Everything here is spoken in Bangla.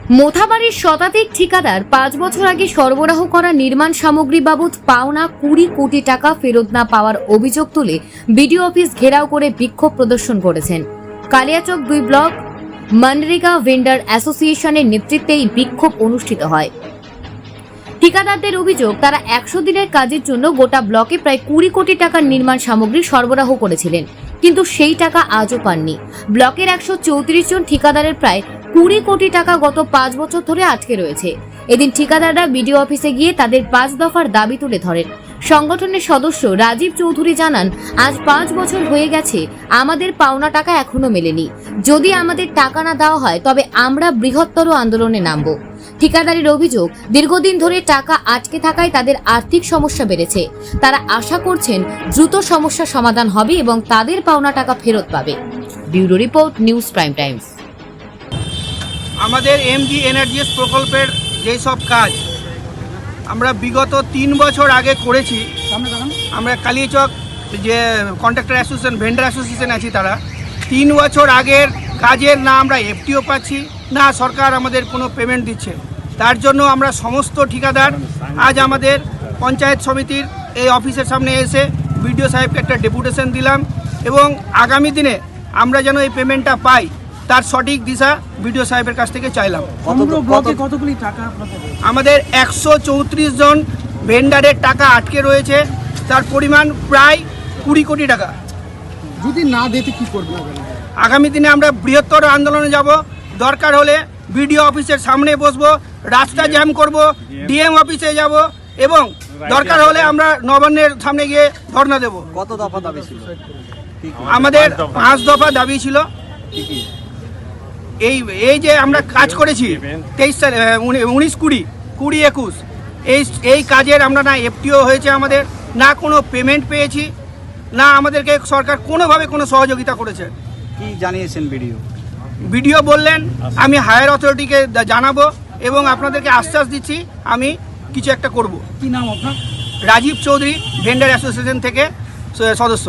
মোথাবাড়ির শতাধিক ঠিকাদার 5 বছর আগে সরবরাহ করা নির্মাণ সামগ্রী বাবদ পাওনা 20 কোটি টাকা ফেরত না পাওয়ার অভিযোগ তুলে বিডিও অফিস ঘেরাও করে বিক্ষোভ প্রদর্শন করেছেন। কালিয়াচক 2 ব্লক মনরেগা ভেন্ডার অ্যাসোসিয়েশনের নেতৃত্বে এই বিক্ষোভ অনুষ্ঠিত হয়। ঠিকাদারদের অভিযোগ, তারা 100 দিনের কাজের জন্য গোটা ব্লকে প্রায় 20 কোটি টাকার নির্মাণ সামগ্রী সরবরাহ করেছিলেন, কিন্তু সেই টাকা আজও পাননি। ব্লকের 134 জন ঠিকাদারের প্রায় 20 কোটি টাকা গত 5 বছর ধরে আটকে রয়েছে। এদিন ঠিকাদাররা বিডিও অফিসে গিয়ে তাদের 5 দফার দাবি তুলে ধরেন। সংগঠনের সদস্য রাজীব চৌধুরী জানান, আজ 5 বছর হয়ে গেছে, আমাদের পাওনা টাকা এখনো মেলেনি। যদি আমাদের টাকা না দেওয়া হয় তবে আমরা বৃহত্তর আন্দোলনে নামব। ঠিকাদারের অভিযোগ, দীর্ঘদিন ধরে টাকা আটকে থাকায় তাদের আর্থিক সমস্যা বেড়েছে। তারা আশা করছেন দ্রুত সমস্যার সমাধান হবে এবং তাদের পাওনা টাকা ফেরত পাবে। Bureau report, news prime Times. আমাদের এমজি এনার্জিস প্রকল্পের যেই সব কাজ আমরা বিগত 3 বছর আগে করেছি। আমরা কালিয়াচক যে কন্ট্রাক্টর অ্যাসোসিয়েশন, ভেন্ডার অ্যাসোসিয়েশন আছি, তারা 3 বছর আগের কাজের না আমরা এফটিও পাচ্ছি, না সরকার আমাদের কোনো পেমেন্ট দিচ্ছে। তার জন্য আমরা সমস্ত ঠিকাদার আজ আমাদের পঞ্চায়েত সমিতির এই অফিসের সামনে এসে বিডিও সাহেবকে একটা ডেপুটেশন দিলাম এবং আগামী দিনে আমরা যেন এই পেমেন্টটা পাই তার সঠিক দিশা বিডিও সাহেবের কাছ থেকে চাইলাম। কতগুলি টাকা আমাদের 134 জন ভেন্ডারের টাকা আটকে রয়েছে, তার পরিমাণ প্রায় 20 কোটি টাকা। যদি না দিতে কি করবে? আগামী দিনে আমরা বৃহত্তর আন্দোলনে যাব। দরকার হলে বিডিও অফিসের সামনে বসবো, রাস্তা জ্যাম করব, ডিএম অফিসে যাব এবং দরকার হলে আমরা নবান্নের সামনে গিয়ে ধর্ণা দেব। কত দফা দাবি ছিল? আমাদের 5 দফা দাবি ছিল। এই যে আমরা কাজ করেছি 23 সালে, 19, 20, 21, এই কাজের আমরা না এফটিও হয়েছে, আমাদের না কোনো পেমেন্ট পেয়েছি, না আমাদেরকে সরকার কোনোভাবে কোনো সহযোগিতা করেছে। কি জানিয়েছেন বিডিও? বিডিও বললেন আমি হায়ার অথরিটিকে জানাবো এবং আপনাদেরকে আশ্বাস দিচ্ছি আমি কিছু একটা করব। কি নাম আপনার? রাজীব চৌধুরী, ভেন্ডার অ্যাসোসিয়েশন থেকে সদস্য।